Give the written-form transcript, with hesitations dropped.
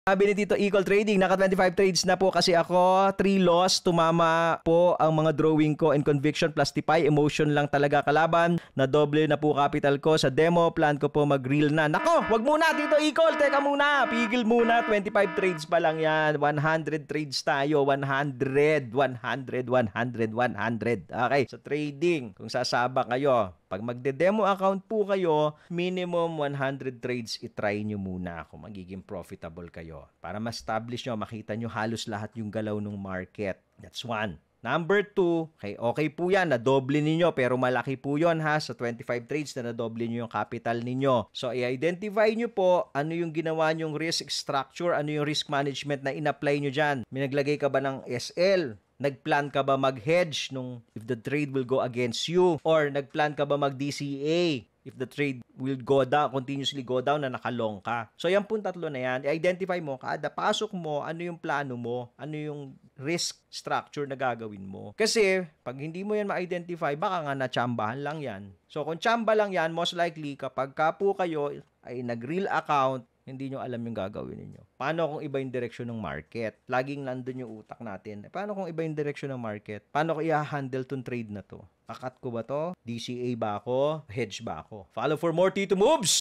Sabi ni Tito Eagle Trading, naka 25 trades na po kasi ako. 3 loss, tumama po ang mga drawing ko and conviction plus tipay. Emotion lang talaga kalaban. Nadoble na po capital ko sa demo. Plan ko po mag-reel na. Nako, wag muna Tito Eagle. Teka muna, pigil muna. 25 trades pa lang yan. 100 trades tayo. 100. Okay, sa trading, kung sasaba kayo, pag magde-demo account po kayo, minimum 100 trades itry nyo muna kung magiging profitable kayo. Para ma-establish nyo, makita nyo halos lahat yung galaw ng market. That's one. Number 2, okay po yan, nadoble ninyo, pero malaki po yon ha, sa 25 trades na nadoble nyo yung capital ninyo. So, i-identify nyo po ano yung ginawa nyong risk structure, ano yung risk management na in-apply nyo dyan. May naglagay ka ba ng SL? Nagplan ka ba mag-hedge nung if the trade will go against you? Or nagplan ka ba mag-DCA if the trade will go down, continuously go down na nakalong ka? So, yan po tatlo na yan. I-identify mo, kada pasok mo, ano yung plano mo, ano yung risk structure na gagawin mo. Kasi, pag hindi mo yan ma-identify, baka nga natsambahan lang yan. So, kung tsamba lang yan, most likely, kapag ka po kayo ay nag-real account, hindi nyo alam yung gagawin ninyo. Paano kung iba yung direksyon ng market? Laging nandun yung utak natin. Paano kung iba yung direksyon ng market? Paano ko i-handle tong trade na to? Kakat ko ba to? DCA ba ako? Hedge ba ako? Follow for more Tito Moves!